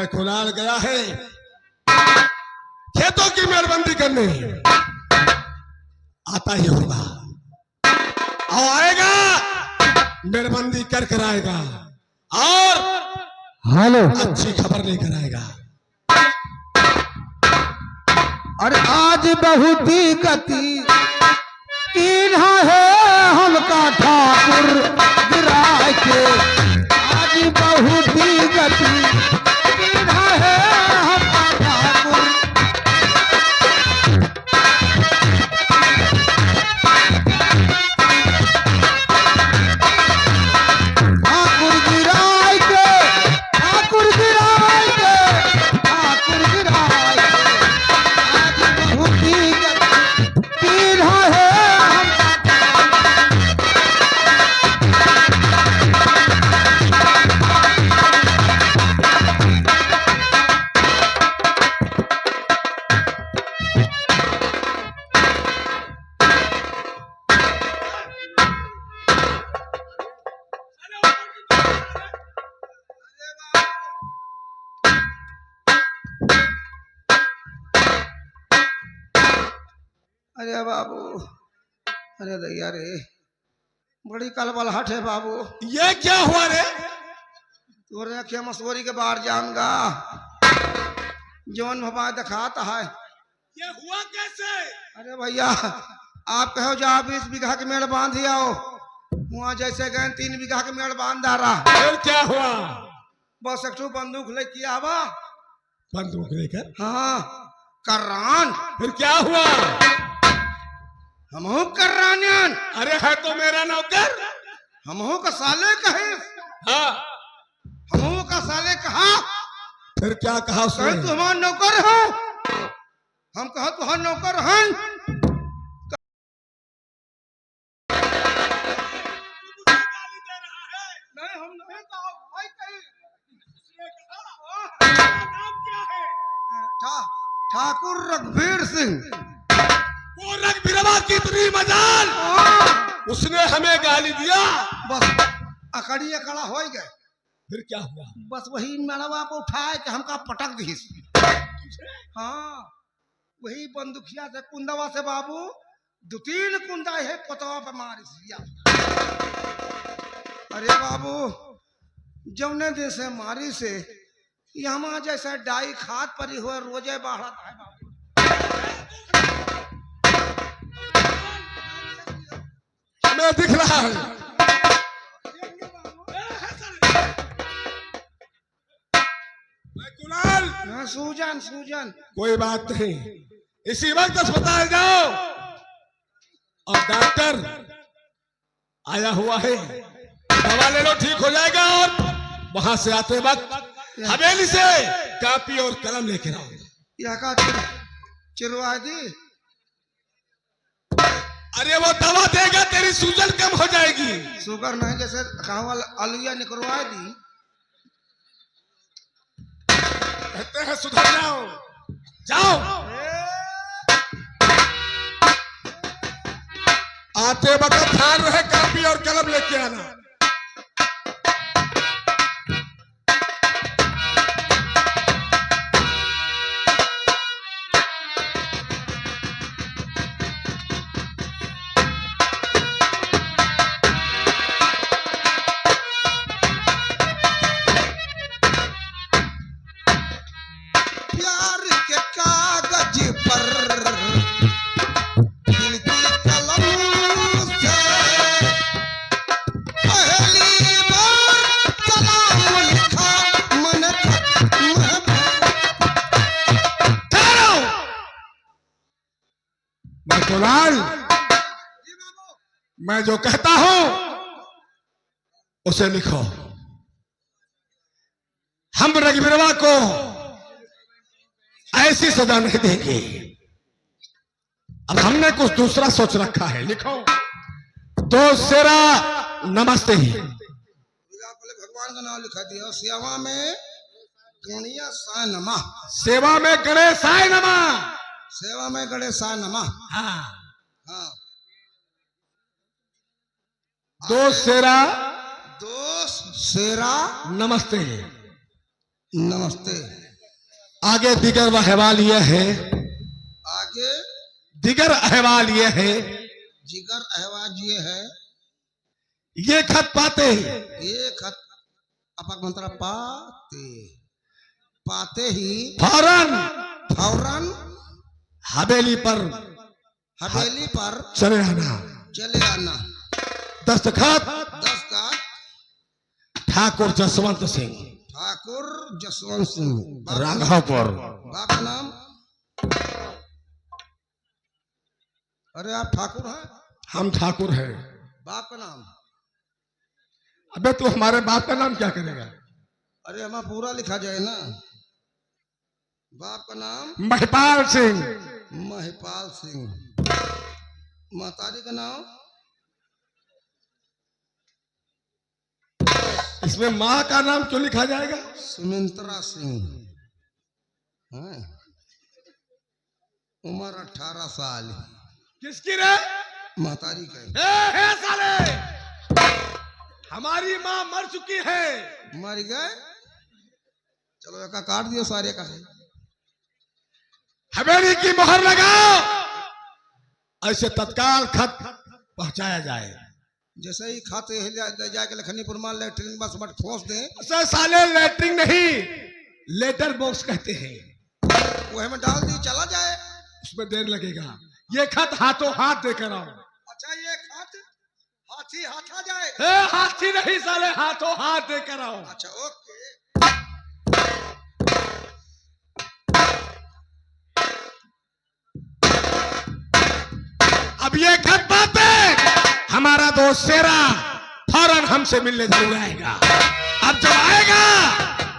मैं कुणाल गया है खेतों की मेड़बंदी करने, आता ही होगा और आएगा, मेड़बंदी कर कर आएगा और हेलो अच्छी खबर लेकर आएगा। अरे आज बहुत ही गति इन्हा है हमका ठाकुर गिरा के, आज बहुत ही गति इन्हा है हमका ठाकुर। ठाकुर गिराए के, ठाकुर गिराए के, ठाकुर गिराए के, आज बहुत ही गति इन्हा है अरे बाबू, अरे दैया रे, बड़ी कलबलहट है बाबू। ये क्या हुआ रे? तोरे क्या मसूरी के बाहर जाऊंगा, जौन भबा दिखाता है। ये हुआ कैसे? अरे भैया, आप कहो जा 20 बीघा के मेड़ बांध ही आओ, वहाँ जैसे गए 3 बीघा के मेड़ बांध रहा। फिर क्या हुआ? बस एक बंदूक लेके आवा। बंदूक लेकर? हाँ, कर्रान। फिर क्या हुआ? हमहू कर्रानियन। अरे है तो मेरा नौकर। हमहू का साले कहे। हाँ, हमहू का साले कहा। फिर क्या कहा उसने? कहे तू हमारा नौकर हो, हम कहा तुहार नौकर हैं। नहीं, हम नहीं कहा, भाई कही। नाम क्या है? ठाकुर रघुवीर सिंह। वो रघुवीरवा की इतनी मजाल, उसने हमें गाली दिया। बस अकड़ी अकड़ा हो गए। फिर क्या हुआ? बस वही मेड़वा को उठाए कि हमका पटक दी। हाँ, वही बंदुकिया से कुंदवा से बाबू 2-3 कुंदा है पतवा पे मारी सिया। अरे बाबू, जौने दिन से मारी से यहाँ जैसे डाई खाद परी हुए रोजे बढ़त है बाबू। हमें दिख रहा है। कुणाल, हाँ, सूजन सूजन। कोई बात नहीं, इसी वक्त अस्पताल जाओ और डॉक्टर आया हुआ है, दवा ले लो, ठीक हो जाएगा। और वहां से आते वक्त हवेली से कापी और कलम लेके आओ। यह का चिरवा दी। अरे वो दवा देगा, तेरी सूजन कम हो जाएगी। शुगर नहीं, जैसे कहा अलुआ निकलवा दी। कहते हैं सुधर जाओ, जाओ। आते वक्त ध्यान रहे, कापी और कलम लेके आना। प्यार के कागज पर दिल की कलम से पहली बार सलाम लिखा मन ठहरो। मैं कुणाल, मैं जो कहता हूं उसे लिखो। हम रघुवीरवा को ऐसी सजा नहीं देंगे, अब हमने कुछ दूसरा सोच रखा है। लिखो। तो सेरा नमस्ते ही। भगवान का नाम लिखा दिया। सेवा में गणेश साय नमः। सेवा में गणेशाय नमः। सेवा में गणेशाय नमः। हाँ, हाँ, दो सेरा दोस्त सेरा नमस्ते। नमस्ते। आगे दिगर अहवाल ये है, आगे दिगर अहवाल ये है, जिगर अहवाज ये है, ये खत पाते ये खत अपक मंत्र पाते पाते ही फौरन फौरन हवेली पर चले आना। आना। दस्तखत दस्तखत ठाकुर जसवंत सिंह, ठाकुर जसवंत सिंह, राघवपुर। बाप का नाम? अरे आप ठाकुर हैं? हम ठाकुर हैं। बाप का नाम? अबे तू हमारे बाप का नाम क्या करेगा? अरे हमारा पूरा लिखा जाए ना। बाप का नाम? महिपाल सिंह। महिपाल सिंह। महतारी का नाम? इसमें माँ का नाम क्यों लिखा जाएगा? सुमित्रा सिंह। उम्र 18 साल। किसकी रे? महतारी का। हे साले, हमारी माँ मर चुकी है। मर गए? चलो एक काट दियो सारे का। हवेली की मोहर लगाओ, ऐसे तत्काल खत पहुंचाया जाए। जैसे ही खाते जाके लखनीपुर मान लेटरिन बस मत ठोस दे। सर साले लेटरिन नहीं, लेटर बॉक्स कहते हैं। वह में डाल दी चला जाए। उसमें देर लगेगा। ये खत हाथों हाथ देकर आओ। अच्छा ये खत हाथी हाथा जाए? हाथी नहीं साले, हाथों हाथ देकर आओ। अच्छा ओके। अब ये खत पाते हमारा दोस्त शेरा फौरन हमसे मिलने जरूर आएगा। अब जब आएगा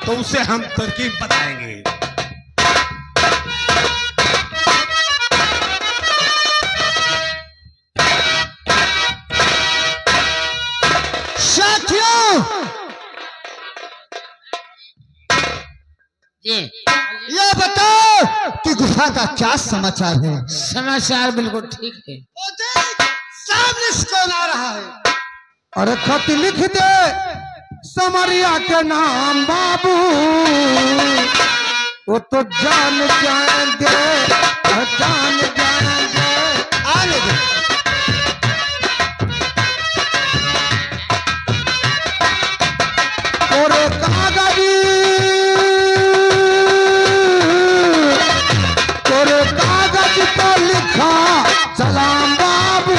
तो उसे हम तरकीब बताएंगे। साथियों, जी ये बताओ कि गुफा का क्या समाचार है? समाचार बिल्कुल ठीक है। वो देख, सामने से कौन आ रहा है? अरे खत लिख दे समरिया के नाम बाबू, वो तो जान जाएंगे, जान जाएंगे। आने दे। और कागजी तो लिखा सलाम बाबू,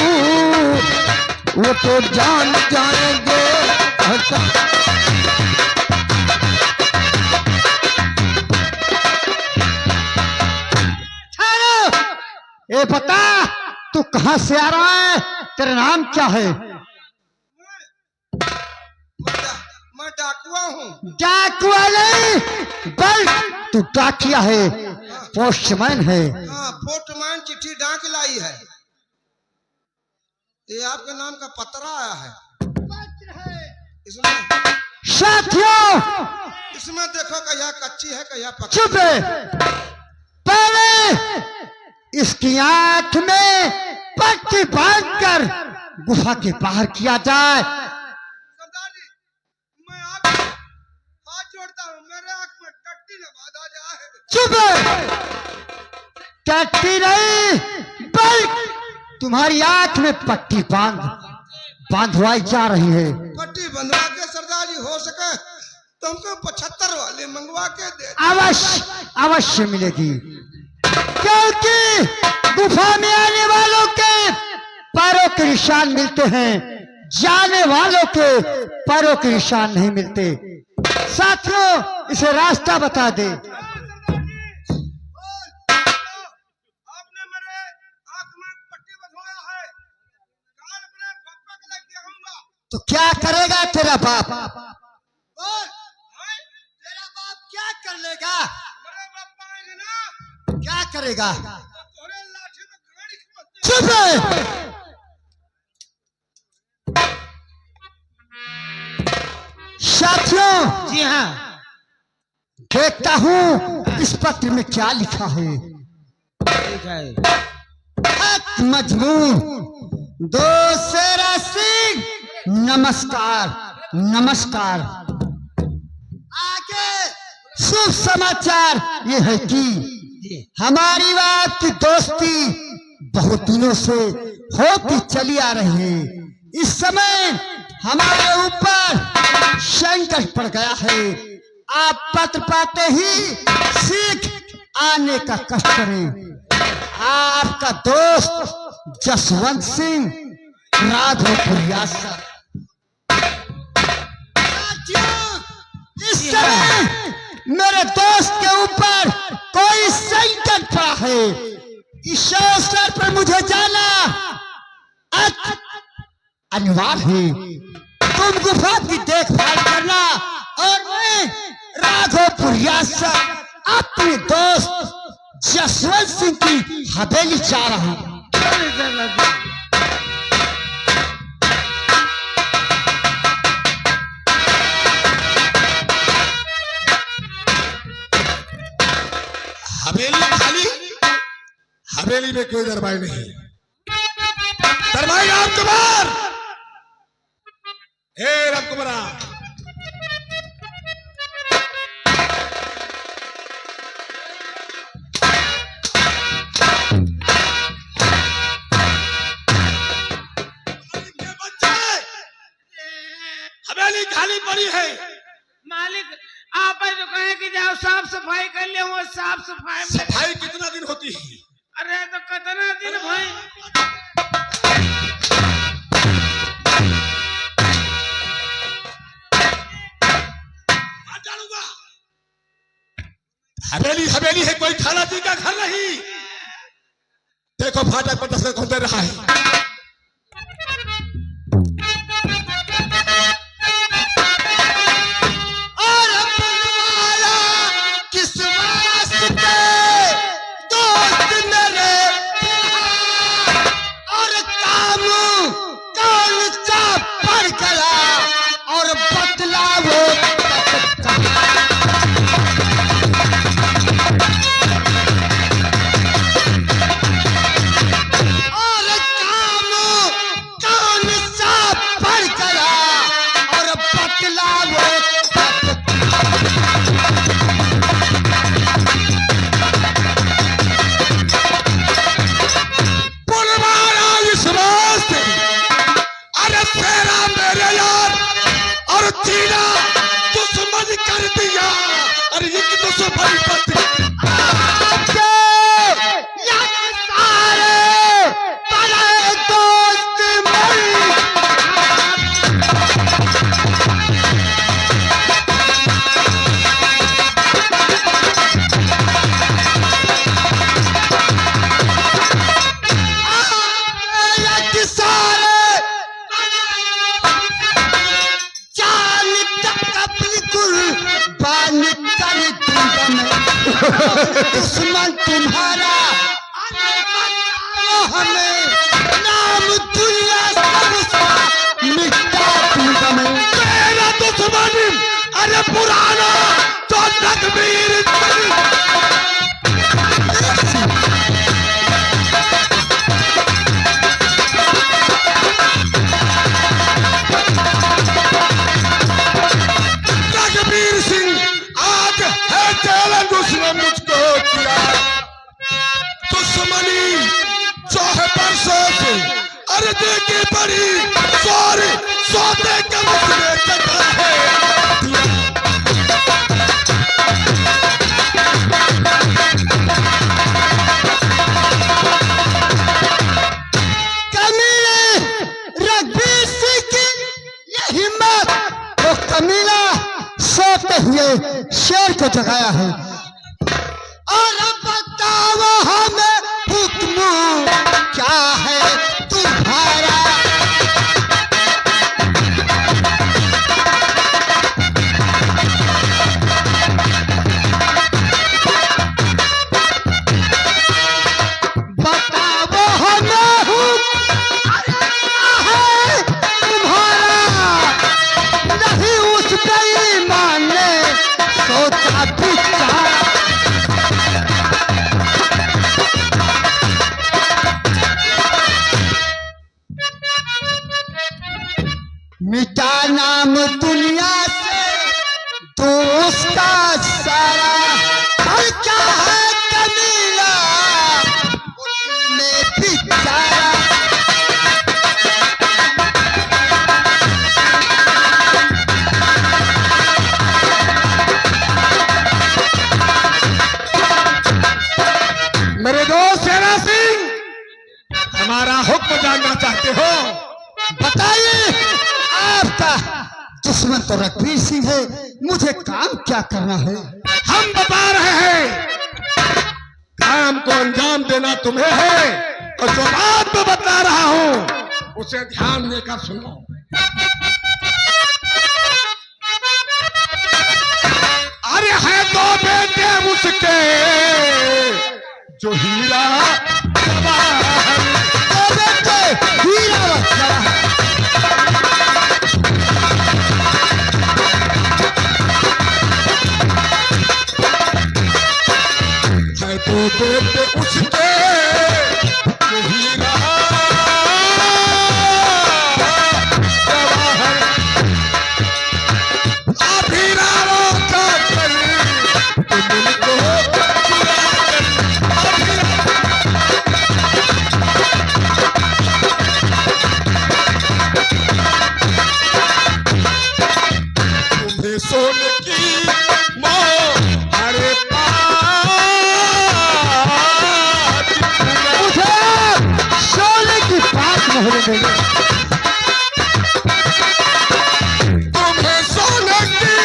वो तो जान जाएंगे। ये बता तू कहां से आ रहा है? तेरा नाम क्या है? मैं डाकुआ हूँ। डाकुआ नहीं, बल तू डाकिया है, पोस्टमैन है। हाँ पोस्टमैन चिट्ठी डाक लाई है। ये आपके नाम का पत्र आया है। इसमें साथियों, इसमें देखो कहिया कच्ची है कहिया पक्की। चुप है। पहले इसकी आंख में पट्टी बांधकर गुफा के बाहर किया जाए। सरदार जी मैं आपको हाथ जोड़ता हूँ, मेरे आंख में टट्टी न बांधा जाए। चुप है। टट्टी नहीं, बल्कि तुम्हारी आंख में पट्टी बांधवाई जा रही है। पट्टी बंधवा के सरदार जी हो सके तो हमको 75 वाले मंगवा के दे। अवश्य मिलेगी, क्योंकि गुफा में आने वालों के पैरों के निशान मिलते हैं, जाने वालों के पैरों के निशान नहीं मिलते। साथियों, इसे रास्ता बता दे। आपने मेरे आंख में पट्टी बंधवाया है, काल अपने पापा के लेके आऊंगा। तो क्या करेगा तेरा बाप? तेरा बाप क्या कर लेगा? मेरे पापा आए ना, क्या करेगा? तोरे लाठी में गाड़ी खींच। चुप है। साथियों, जी हाँ, देखता हूँ इस पत्र में क्या लिखा है। ठीक है। खत मजमून दोस्त शेरा सिंह, नमस्कार नमस्कार। आगे शुभ समाचार ये है कि हमारी बात की दोस्ती बहुत दिनों से होती चली आ रही है। इस समय हमारे ऊपर संकट पड़ गया है। आप पत्र पाते ही सीख आने का कष्ट करें। आपका दोस्त जसवंत सिंह राघोपुरिया। इस समय मेरे दोस्त के ऊपर कोई संकट पड़ा है। इस अवसर पर मुझे जाना अनिवार्य है। तुम गुफा की देखभाल करना और मैं राघोपुरिया से अपने दोस्त जसवंत सिंह की हवेली जा रहा हूं। हवेली खाली, हवेली में कोई दरबार नहीं। दरबार रामकुमार, हे रामकुमारा, हवेली खाली पड़ी है। मालिक आप जो कहे कि जाओ साफ सफाई कर ले, वो साफ सफाई में सफाई कितना दिन होती है? अरे तो कितना दिन भाई। हवेली हवेली है, कोई खाना जी का घर नहीं। देखो फाटक पर दस्तक कौन दे रहा है। दुश्मन तुम्हारा हमें नाम दुनिया मिटा दूंगा मैं। तेरा दुश्मन अरे पुराना तो तकबीर। तकबीर सिंह आज है चैलेंज उसने मुझको किया। दुश्मनी जो है परसों से अरे देखी पड़ी सॉरी सौदे का मुझने चढ़ा है। रघुवीर सिंह की ये हिम्मत वो कमीना सोते हुए शेर को जगाया है। और अब बताओ हमें हुक्म क्या है तुम्हारा। बताओ हमें हुक्म है तुम्हारा। नहीं उस बेईमान ने सोचा बिचारा। मिटा नाम दुनिया से तो उसका सारा हल्का है कमीला में बेचारा। मेरे दोस्त शेरा सिंह, हमारा हुक्म जानना चाहते हो? बताइए, आपका दुश्मन तो रघुवीर सिंह है, मुझे काम क्या करना है? हम बता रहे हैं, काम को अंजाम देना तुम्हें है, और जो बात मैं बता रहा हूं उसे ध्यान देकर सुनो। अरे है दो बेटे उसके जो हीरा जवाहर, दो बेटे हीरा व जवाहर। है दो बेटे उसके जो हीरा जवाहर। आप हीराओं का कर तुम उनको चुरा कर, आप तुम्हें सोने की मोह अरे मुझे सोने की बात नहीं देंगे। तुम्हें सोने की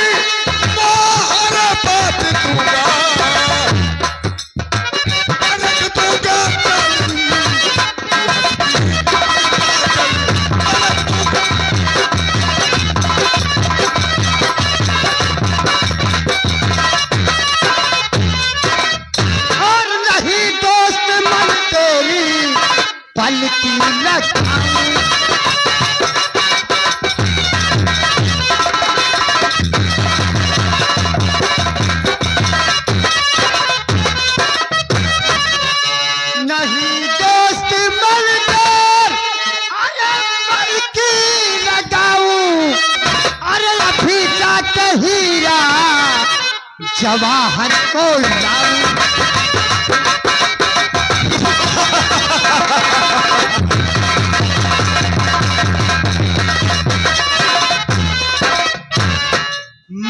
मोहर बात दूंगा, अलग दूंगा और नहीं दोस्त मन तेरी पल की लगाऊं। नहीं दोस्त मन तेर अरे पल की लगाऊं। अरे अभी जाके हीरा जवाहर को लाऊं।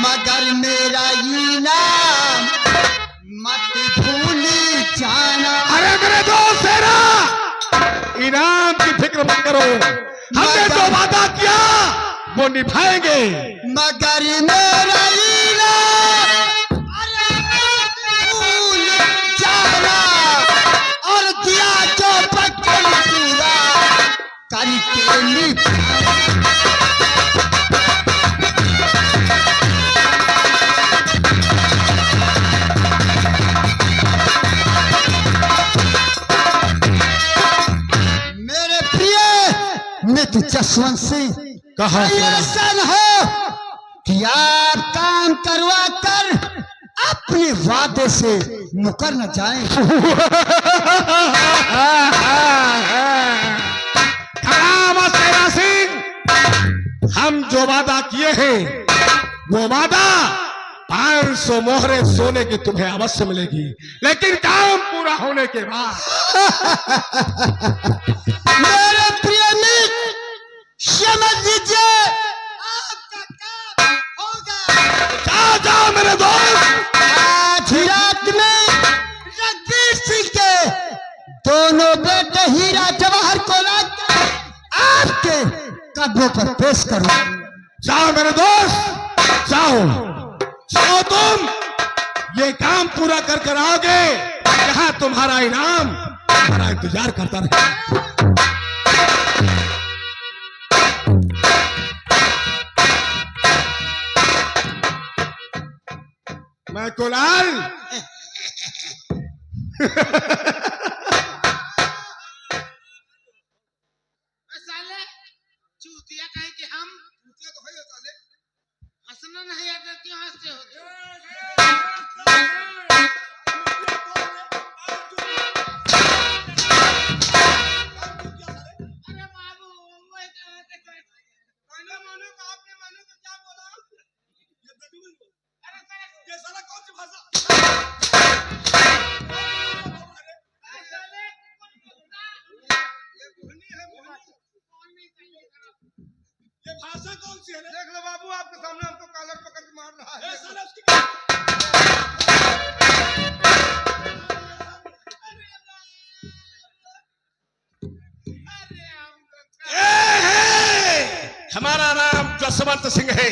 मगर मेरा इनाम मत भूली जाना। अरे मेरे दोस्त शेरा, इनाम की फिक्र मत करो, हमने जो वादा किया वो निभाएंगे। मगर मेरा इनाम अरे मत भूल जाना। और दिया जो बचपन पूरा करके निभाना। मेरे प्रिय मित्र जसवंत सिंह, कहा कहीं ऐसा न हो कि आप काम करवा कर अपने वादे से मुकर न जाएं। खड़ा शेरा सिंह, हम जो वादा किए हैं वो वादा 500 मोहरे सोने की तुम्हें अवश्य मिलेगी, लेकिन काम पूरा होने के बाद। मेरे प्रिय मित्र, समझ लीजिए आपका काम होगा। जाओ जाओ मेरे दोस्त, आज ही रात में रघुवीर सिंह के दोनों बेटे हीरा जवाहर को लाकर आपके कदमों पर पेश करूं। जाओ मेरे दोस्त, जाओ जाओ, तुम ये काम पूरा कर कर आओगे, यहाँ तुम्हारा इनाम तुम्हारा इंतजार करता रहेगा। मैं कुलाल साले चूतिया कहे कि हम चूतिया तो है ये साले। हंसना नहीं आता, क्यों हंसते हो? अरे बाबू, वो कहाँ के थे? मैंने मानो का आपने मानो का क्या बोला? ये बेटी ये साला कौन सी भाषा? ये भाषा कौन सी है रे? देख लो बाबू, आपके सामने हमको कॉलर पकड़ के मार रहा ये है। साला उसकी हमारा नाम जसवंत सिंह है।